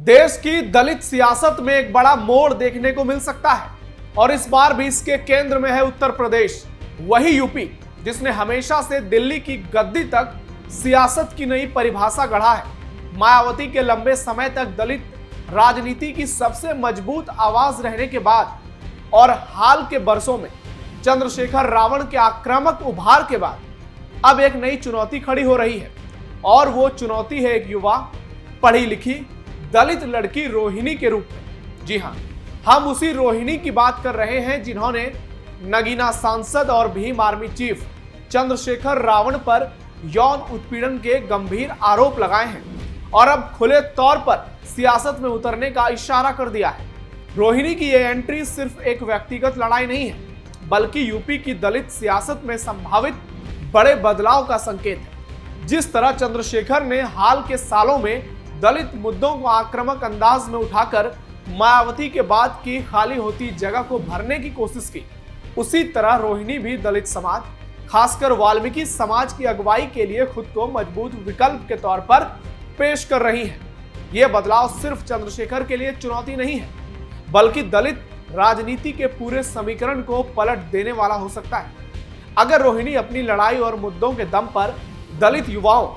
देश की दलित सियासत में एक बड़ा मोड़ देखने को मिल सकता है और इस बार भी इसके केंद्र में है उत्तर प्रदेश, वही यूपी जिसने हमेशा से दिल्ली की गद्दी तक सियासत की नई परिभाषा गढ़ा है। मायावती के लंबे समय तक दलित राजनीति की सबसे मजबूत आवाज रहने के बाद और हाल के बरसों में चंद्रशेखर रावण के आक्रामक उभार के बाद अब एक नई चुनौती खड़ी हो रही है और वो चुनौती है एक युवा पढ़ी लिखी दलित लड़की रोहिणी के रूप में। जी हां, हम उसी रोहिणी की बात कर रहे हैं जिन्होंने नगीना सांसद और भीम आर्मी चीफ चंद्रशेखर रावण पर यौन उत्पीड़न के गंभीर आरोप लगाए हैं और अब खुले तौर पर सियासत में उतरने का इशारा कर दिया है। रोहिणी की यह एंट्री सिर्फ एक व्यक्तिगत लड़ाई नहीं है, बल्कि यूपी की दलित सियासत में संभावित बड़े बदलाव का संकेत है। जिस तरह चंद्रशेखर ने हाल के सालों में दलित मुद्दों को आक्रामक अंदाज में उठाकर मायावती के बाद की खाली होती जगह को भरने की कोशिश की, उसी तरह रोहिणी भी दलित समाज, खासकर वाल्मीकि समाज की अगुवाई के लिए खुद को मजबूत विकल्प के तौर पर पेश कर रही है। यह बदलाव सिर्फ चंद्रशेखर के लिए चुनौती नहीं है, बल्कि दलित राजनीति के पूरे समीकरण को पलट देने वाला हो सकता है। अगर रोहिणी अपनी लड़ाई और मुद्दों के दम पर दलित युवाओं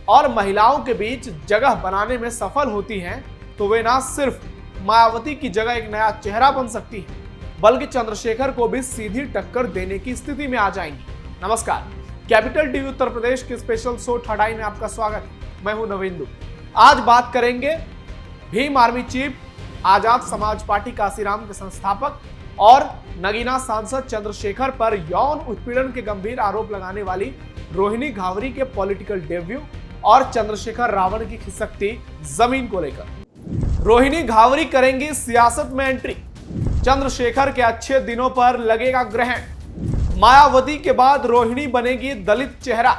और महिलाओं के बीच जगह बनाने में सफल होती हैं, तो वे न सिर्फ मायावती की जगह एक नया चेहरा बन सकती है, बल्कि चंद्रशेखर को भी सीधी टक्कर देने की स्थिति में आ जाएंगी। नमस्कार, कैपिटल टीवी उत्तर प्रदेश के स्पेशल शो थर्ड आई में आपका स्वागत है। मैं हूं नवेंदु। आज बात करेंगे Bhim army chief, Azad Samaj party Kashiram के संस्थापक और नगीना सांसद चंद्रशेखर पर यौन उत्पीड़न के गंभीर आरोप लगाने वाली रोहिणी घावरी के पॉलिटिकल डेब्यू और चंद्रशेखर रावण की खिसकती जमीन को लेकर। रोहिणी घावरी करेंगी सियासत में एंट्री, चंद्रशेखर के अच्छे दिनों पर लगेगा ग्रहण। मायावती के बाद रोहिणी बनेगी दलित चेहरा,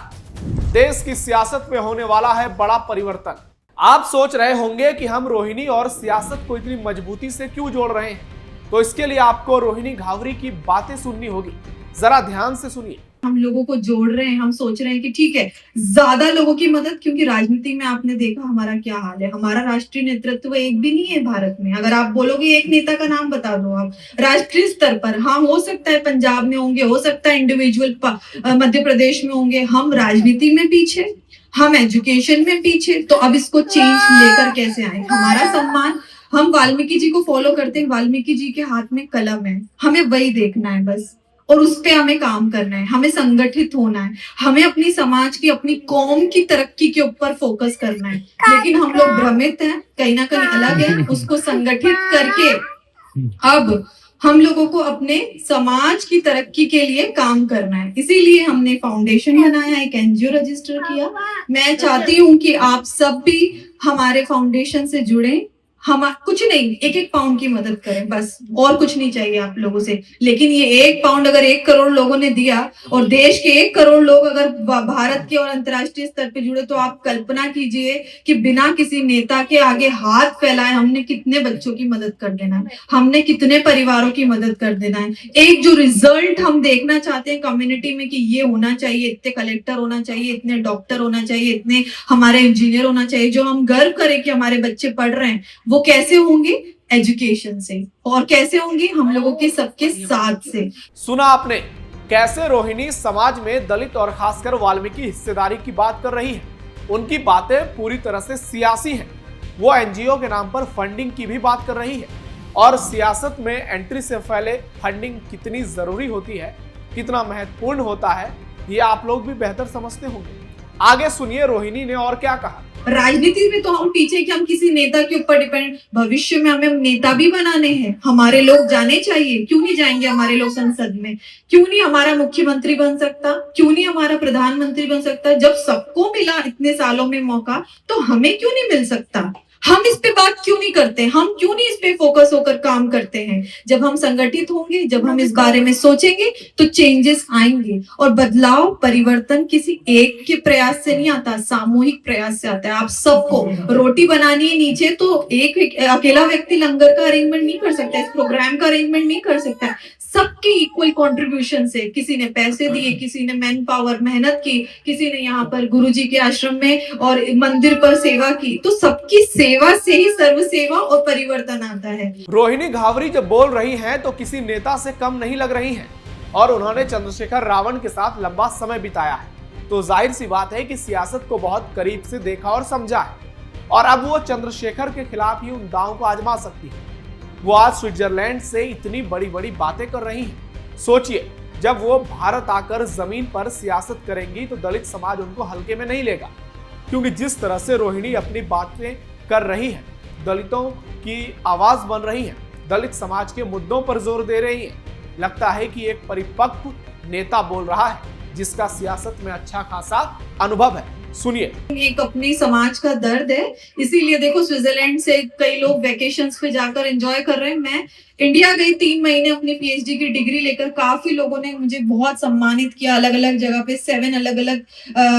देश की सियासत में होने वाला है बड़ा परिवर्तन। आप सोच रहे होंगे कि हम रोहिणी और सियासत को इतनी मजबूती से क्यों जोड़ रहे हैं, तो इसके लिए आपको रोहिणी घावरी की बातें सुननी होगी। जरा ध्यान से सुनिए। हम लोगों को जोड़ रहे हैं, हम सोच रहे हैं कि ठीक है ज्यादा लोगों की मदद, क्योंकि राजनीति में आपने देखा हमारा क्या हाल है। हमारा राष्ट्रीय नेतृत्व एक भी नहीं है भारत में। अगर आप बोलोगे एक नेता का नाम बता दो आप राष्ट्रीय स्तर पर, हाँ हो सकता है पंजाब में होंगे, हो सकता है इंडिविजुअल मध्य प्रदेश में होंगे। हम राजनीति में पीछे, हम एजुकेशन में पीछे, तो अब इसको चेंज लेकर कैसे आए। हमारा सम्मान, हम वाल्मीकि जी को फॉलो करते हैं, वाल्मीकि जी के हाथ में कलम है, हमें वही देखना है बस, और उस पे हमें काम करना है, हमें संगठित होना है, हमें अपनी समाज की, अपनी कौम की तरक्की के ऊपर फोकस करना है। लेकिन हम लोग भ्रमित हैं, कहीं ना कहीं अलग है। उसको संगठित करके अब हम लोगों को अपने समाज की तरक्की के लिए काम करना है। इसीलिए हमने फाउंडेशन बनाया, एक एनजीओ रजिस्टर किया। मैं चाहती हूँ कि आप सब भी हमारे फाउंडेशन से जुड़े। हम कुछ नहीं, एक एक पाउंड की मदद करें बस, और कुछ नहीं चाहिए आप लोगों से। लेकिन ये एक पाउंड अगर 1 करोड़ लोगों ने दिया और देश के 1 करोड़ लोग अगर भारत के और अंतर्राष्ट्रीय स्तर पे जुड़े, तो आप कल्पना कीजिए कि बिना किसी नेता के आगे हाथ फैलाए हमने कितने बच्चों की मदद कर देना है, हमने कितने परिवारों की मदद कर देना है। एक जो रिजल्ट हम देखना चाहते हैं कम्युनिटी में कि ये होना चाहिए, इतने कलेक्टर होना चाहिए, इतने डॉक्टर होना चाहिए, इतने हमारे इंजीनियर होना चाहिए, जो हम गर्व करें कि हमारे बच्चे पढ़ रहे हैं। वो कैसे होंगे? एजुकेशन से। और कैसे होंगे? हम लोगों के सबके साथ से। सुना आपने कैसे रोहिणी समाज में दलित और खासकर वाल्मीकि हिस्सेदारी की बात कर रही है। उनकी बातें पूरी तरह से सियासी हैं। वो एनजीओ के नाम पर फंडिंग की भी बात कर रही है और सियासत में एंट्री से पहले फंडिंग कितनी जरूरी होती है, कितना महत्वपूर्ण होता है, ये आप लोग भी बेहतर समझते होंगे। आगे सुनिए रोहिणी ने और क्या कहा। राजनीति में तो हम पीछे कि हम किसी नेता के ऊपर डिपेंड, भविष्य में हमें नेता भी बनाने हैं, हमारे लोग जाने चाहिए। क्यों नहीं जाएंगे हमारे लोग संसद में? क्यों नहीं हमारा मुख्यमंत्री बन सकता? क्यों नहीं हमारा प्रधानमंत्री बन सकता? जब सबको मिला इतने सालों में मौका, तो हमें क्यों नहीं मिल सकता? हम इस पे बात क्यों नहीं करते? हम क्यों नहीं इस पे फोकस होकर काम करते हैं? जब हम संगठित होंगे, जब हम इस बारे में सोचेंगे, तो चेंजेस आएंगे। और बदलाव, परिवर्तन किसी एक के प्रयास से नहीं आता, सामूहिक प्रयास से आता है। आप सबको रोटी बनानी है नीचे, तो एक अकेला व्यक्ति लंगर का अरेंजमेंट नहीं कर सकता, इस प्रोग्राम का अरेंजमेंट नहीं कर सकता। सबकी कोई कंट्रीब्यूशन से, किसी ने पैसे दिए, किसी ने मैन पावर मेहनत की, किसी ने यहाँ पर गुरुजी के आश्रम में और मंदिर पर सेवा की, तो सबकी सेवा से ही सर्व सेवा और परिवर्तन आता है। रोहिणी घावरी जब बोल रही हैं तो किसी नेता से कम नहीं लग रही हैं और उन्होंने चंद्रशेखर रावण के साथ लंबा समय बिताया है, तो जाहिर सी बात है कि सियासत को बहुत करीब से देखा और समझा है और अब वो चंद्रशेखर के खिलाफ ही उन दांवों को आजमा सकती है। वो आज स्विट्जरलैंड से इतनी बड़ी बड़ी बातें कर रही हैं। सोचिए, जब वो भारत आकर जमीन पर सियासत करेंगी तो दलित समाज उनको हल्के में नहीं लेगा, क्योंकि जिस तरह से रोहिणी अपनी बातें कर रही है, दलितों की आवाज बन रही है, दलित समाज के मुद्दों पर जोर दे रही है, लगता है कि एक परिपक्व नेता बोल रहा है जिसका सियासत में अच्छा खासा अनुभव है। सुनिए। एक अपनी समाज का दर्द है, इसीलिए देखो स्विट्जरलैंड से कई लोग वेकेशंस पे जाकर एंजॉय कर रहे हैं। मैं इंडिया गई 3 महीने अपनी पीएचडी की डिग्री लेकर, काफी लोगों ने मुझे बहुत सम्मानित किया, अलग अलग जगह पे 7 अलग अलग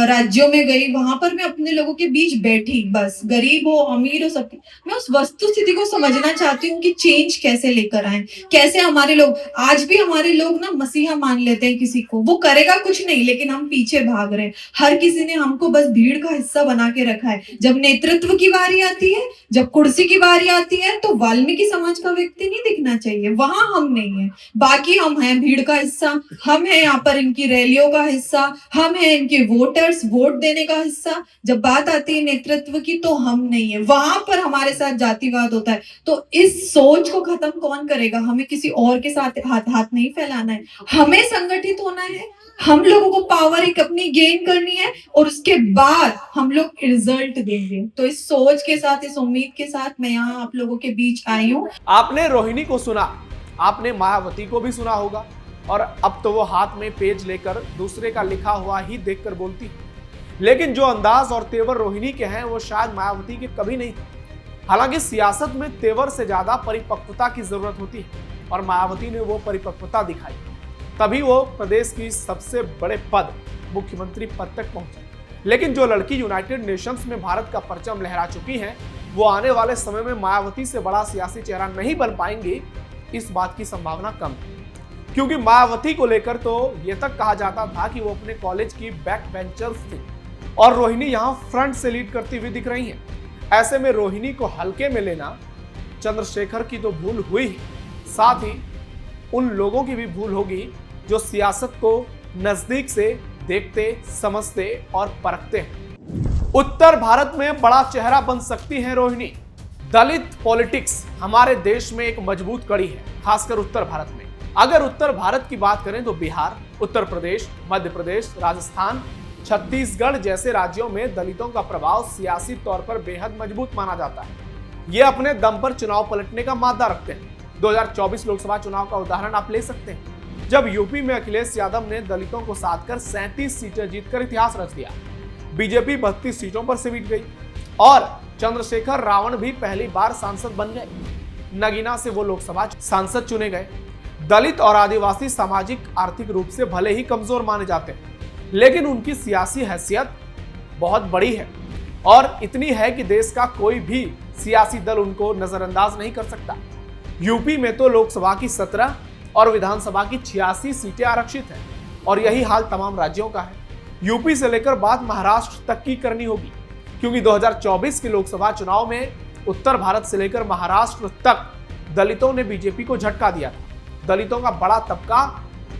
राज्यों में गई, वहां पर मैं अपने लोगों के बीच बैठी, बस गरीब हो अमीर हो सबके, मैं उस वस्तु स्थिति को समझना चाहती हूँ कि चेंज कैसे लेकर आए, कैसे हमारे लोग, आज भी हमारे लोग ना मसीहा मान लेते हैं किसी को, वो करेगा कुछ नहीं लेकिन हम पीछे भाग रहे हैं। हर किसी ने हमको बस भीड़ का हिस्सा बना के रखा है। जब नेतृत्व की बारी आती है, जब कुर्सी की बारी आती है, तो वाल्मीकि समाज का व्यक्ति नहीं दिखना चाहिए, वहां हम नहीं है, बाकी हम हैं भीड़ का हिस्सा, हम हैं यहाँ पर इनकी रैलियों का हिस्सा, हम हैं इनके वोटर्स, वोट देने का हिस्सा। जब बात आती है नेतृत्व की तो हम नहीं है, वहां पर हमारे साथ जातिवाद होता है। तो इस सोच को खत्म कौन करेगा? हमें किसी और के साथ हाथ नहीं फैलाना है, हमें संगठित होना है, हम लोगों को पावर एक अपनी गेन करनी है और उसके बाद हम लोग रिजल्ट देंगे। तो इस सोच के साथ, इस उम्मीद के साथ मैं यहाँ आप लोगों के बीच आई हूँ। आपने रोहिणी को सुना, आपने मायावती को भी सुना होगा और अब तो वो हाथ में पेज लेकर दूसरे का लिखा हुआ ही देखकर बोलती है, लेकिन जो अंदाज और तेवर रोहिणी के हैं वो शायद मायावती के कभी नहीं थे। हालांकि सियासत में तेवर से ज्यादा परिपक्वता की जरूरत होती है और मायावती ने वो परिपक्वता दिखाई, तभी वो प्रदेश की सबसे बड़े पद, मुख्यमंत्री पद तक पहुंचे। लेकिन जो लड़की यूनाइटेड नेशंस में भारत का परचम लहरा चुकी है, वो आने वाले समय में मायावती से बड़ा सियासी चेहरा नहीं बन पाएंगी, इस बात की संभावना कम है। क्योंकि मायावती को लेकर तो ये तक कहा जाता था कि वो अपने कॉलेज की बैक बेंचर्स थी और रोहिणी यहाँ फ्रंट से लीड करती हुई दिख रही है। ऐसे में रोहिणी को हल्के में लेना चंद्रशेखर की तो भूल हुई ही, साथ ही उन लोगों की भी भूल होगी जो सियासत को नजदीक से देखते, समझते और परखते हैं। उत्तर भारत में बड़ा चेहरा बन सकती है रोहिणी। दलित पॉलिटिक्स हमारे देश में एक मजबूत कड़ी है, खासकर उत्तर भारत में। अगर उत्तर भारत की बात करें तो बिहार, उत्तर प्रदेश, मध्य प्रदेश, राजस्थान, छत्तीसगढ़ जैसे राज्यों में दलितों का प्रभाव सियासी तौर पर बेहद मजबूत माना जाता है। ये अपने दम पर चुनाव पलटने का मादा रखते हैं। 2024 लोकसभा चुनाव का उदाहरण आप ले सकते हैं, जब यूपी में अखिलेश यादव ने दलितों को साथ कर 37 सीटें जीतकर इतिहास रच दिया। बीजेपी 32 सीटों पर सिमट गई और चंद्रशेखर रावण भी पहली बार सांसद बन गए। नगीना से वो लोकसभा सांसद चुने गए। दलित और आदिवासी सामाजिक आर्थिक रूप से भले ही कमजोर माने जाते हैं, लेकिन उनकी सियासी हैसियत बहुत बड़ी है और इतनी है कि देश का कोई भी सियासी दल उनको नजरअंदाज नहीं कर सकता। यूपी में तो लोकसभा की 17 और विधानसभा की 86 सीटें आरक्षित हैं और यही हाल तमाम राज्यों का है। यूपी से लेकर बात महाराष्ट्र तक की करनी होगी, क्योंकि 2024 के लोकसभा चुनाव में उत्तर भारत से लेकर महाराष्ट्र तक दलितों ने बीजेपी को झटका दिया था। दलितों का बड़ा तबका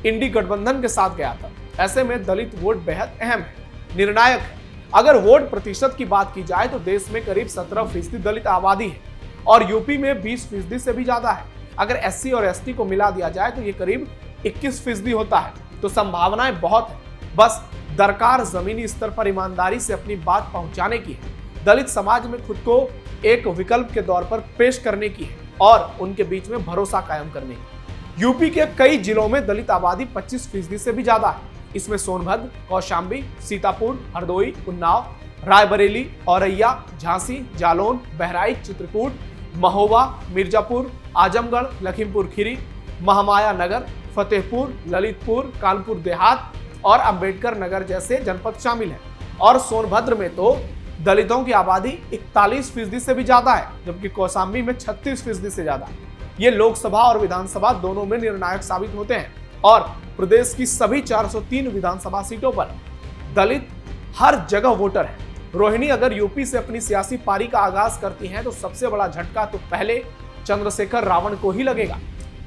इंडी गठबंधन के साथ गया था। ऐसे में दलित वोट बेहद अहम है, निर्णायक है। अगर वोट प्रतिशत की बात की जाए तो देश में करीब 17% दलित आबादी है और यूपी में 20% से भी ज्यादा है। अगर एससी और एसटी को मिला दिया जाए तो ये करीब 21% होता है। तो संभावनाएं बहुत है, बस दरकार जमीनी स्तर पर ईमानदारी से अपनी बात पहुंचाने की है, दलित समाज में खुद को एक विकल्प के तौर पर पेश करने की है और उनके बीच में भरोसा कायम करने की। यूपी के कई जिलों में दलित आबादी 25% से भी ज्यादा है। इसमें सोनभद्र, कौशाम्बी, सीतापुर, हरदोई, उन्नाव, रायबरेली, औरैया, झांसी, जालौन, बहराइच, चित्रकूट, महोबा, मिर्जापुर, आजमगढ़, लखीमपुर खीरी, महामाया नगर, फतेहपुर, ललितपुर, कानपुर देहात और अंबेडकर नगर जैसे जनपद शामिल हैं। और सोनभद्र में तो दलितों की आबादी 41% से भी ज्यादा है, जबकि कौशाम्बी में 36% से ज्यादा। ये लोकसभा और विधानसभा दोनों में निर्णायक साबित होते हैं। और प्रदेश की सभी 403 विधानसभा सीटों पर दलित हर जगह वोटर है। रोहिणी अगर यूपी से अपनी सियासी पारी का आगाज करती हैं तो सबसे बड़ा झटका तो पहले चंद्रशेखर रावण को ही लगेगा,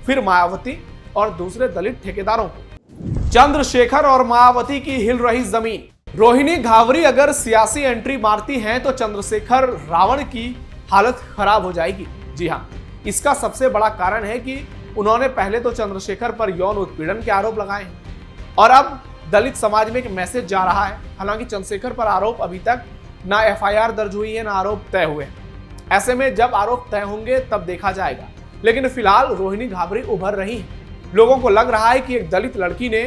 फिर मायावती और दूसरे दलित ठेकेदारों को। चंद्रशेखर और मायावती की हिल रही जमीन। रोहिणी घावरी अगर सियासी एंट्री मारती हैं तो चंद्रशेखर रावण की हालत खराब हो जाएगी। जी हां, इसका सबसे बड़ा कारण है कि उन्होंने पहले तो चंद्रशेखर पर यौन उत्पीड़न के आरोप लगाए हैं और अब दलित समाज में एक मैसेज जा रहा है। हालांकि चंद्रशेखर पर आरोप अभी तक ना एफआईआर दर्ज हुई है ना आरोप तय हुए हैं। ऐसे में जब आरोप तय होंगे तब देखा जाएगा, लेकिन फिलहाल रोहिणी घावरी उभर रही है। लोगों को लग रहा है कि एक दलित लड़की ने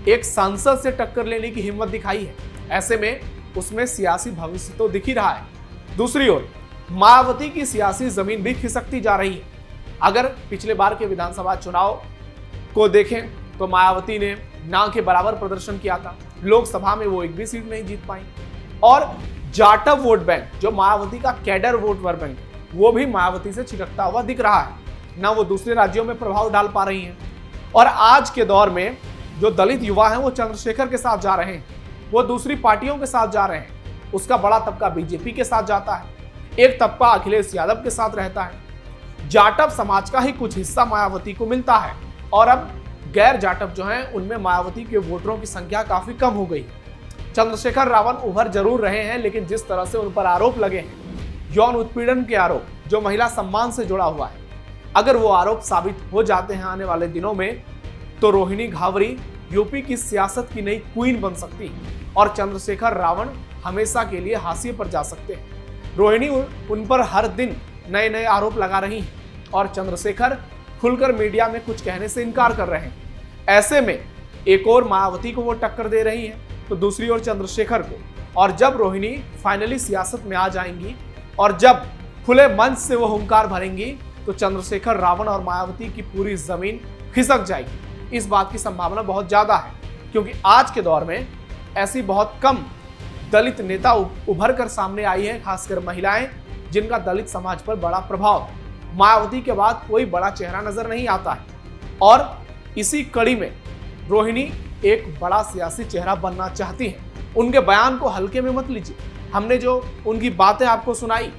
एक सांसद से टक्कर लेने की हिम्मत दिखाई है। ऐसे में उसमें सियासी भविष्य तो दिख ही रहा है। दूसरी ओर मायावती की सियासी जमीन भी खिसकती जा रही है। अगर पिछले बार के विधानसभा चुनाव को देखें तो मायावती ने ना के बराबर प्रदर्शन किया था। लोकसभा में वो एक भी सीट नहीं जीत पाई और जाटव वोट बैंक, जो मायावती का कैडर वोट बैंक, वो भी मायावती से छिटकता हुआ दिख रहा है। ना वो दूसरे राज्यों में प्रभाव डाल पा रही हैं और आज के दौर में जो दलित युवा हैं वो चंद्रशेखर के साथ जा रहे हैं, वो दूसरी पार्टियों के साथ जा रहे हैं। उसका बड़ा तबका बीजेपी के साथ जाता है, एक तबका अखिलेश यादव के साथ रहता है। जाटव समाज का ही कुछ हिस्सा मायावती को मिलता है और अब गैर जाटव जो हैं उनमें मायावती के वोटरों की संख्या काफी कम हो गई। चंद्रशेखर रावण उभर जरूर रहे हैं, लेकिन जिस तरह से उन पर आरोप लगे हैं, यौन उत्पीड़न के आरोप जो महिला सम्मान से जुड़ा हुआ है, अगर वो आरोप साबित हो जाते हैं आने वाले दिनों में तो रोहिणी घावरी यूपी की सियासत की नई क्वीन बन सकती है और चंद्रशेखर रावण हमेशा के लिए हाशिए पर जा सकते हैं। रोहिणी उन पर हर दिन नए नए आरोप लगा रही हैं और चंद्रशेखर खुलकर मीडिया में कुछ कहने से इनकार कर रहे हैं। ऐसे में एक और मायावती को वो टक्कर दे रही है तो दूसरी ओर चंद्रशेखर को। और जब रोहिणी फाइनली सियासत में आ जाएंगी और जब खुले मंच से वो हुंकार भरेंगी तो चंद्रशेखर रावण और मायावती की पूरी जमीन खिसक जाएगी। इस बात की संभावना बहुत ज्यादा है क्योंकि आज के दौर में ऐसी बहुत कम दलित नेता उभर कर सामने आई है, खासकर महिलाएं जिनका दलित समाज पर बड़ा प्रभाव है। मायावती के बाद कोई बड़ा चेहरा नजर नहीं आता है और इसी कड़ी में रोहिणी एक बड़ा सियासी चेहरा बनना चाहती हैं। उनके बयान को हल्के में मत लीजिए। हमने जो उनकी बातें आपको सुनाई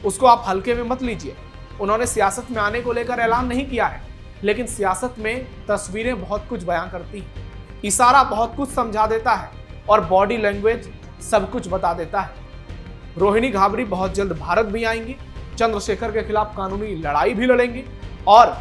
उसको आप हल्के में मत लीजिए। उन्होंने सियासत में आने को लेकर ऐलान नहीं किया है, लेकिन सियासत में तस्वीरें बहुत कुछ बयां करती हैं, इशारा बहुत कुछ समझा देता है और बॉडी लैंग्वेज सब कुछ बता देता है। रोहिणी घावरी बहुत जल्द भारत भी आएंगी, चंद्रशेखर के खिलाफ कानूनी लड़ाई भी लड़ेंगी और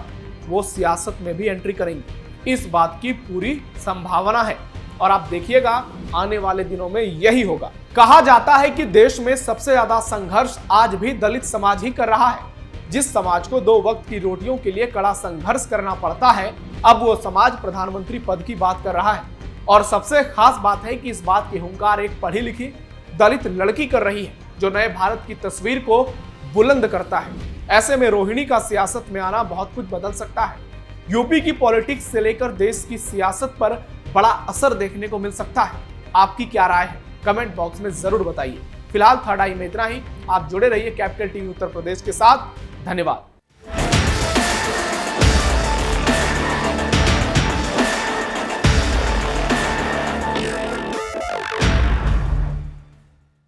वो सियासत में भी एंट्री करेंगी। इस बात की पूरी संभावना है और आप देखिएगा आने वाले दिनों में यही होगा। कहा जाता है कि देश में सबसे ज्यादा संघर्ष आज भी दलित समाज ही कर रहा है। जिस समाज को 2 वक्त की रोटियों के लिए कड़ा संघर्ष करना पड़ता है, अब वो समाज प्रधानमंत्री पद की बात कर रहा है। और सबसे खास बात है कि इस बात की हुंकार एक पढ़ी लिखी दलित लड़की कर रही है जो नए भारत की तस्वीर को बुलंद करता है। ऐसे में रोहिणी का सियासत में आना बहुत कुछ बदल सकता है। यूपी की पॉलिटिक्स से लेकर देश की सियासत पर बड़ा असर देखने को मिल सकता है। आपकी क्या राय है? कमेंट बॉक्स में जरूर बताइए। फिलहाल थर्ड आई में इतना ही। आप जुड़े रहिए कैपिटल टीवी उत्तर प्रदेश के साथ। धन्यवाद।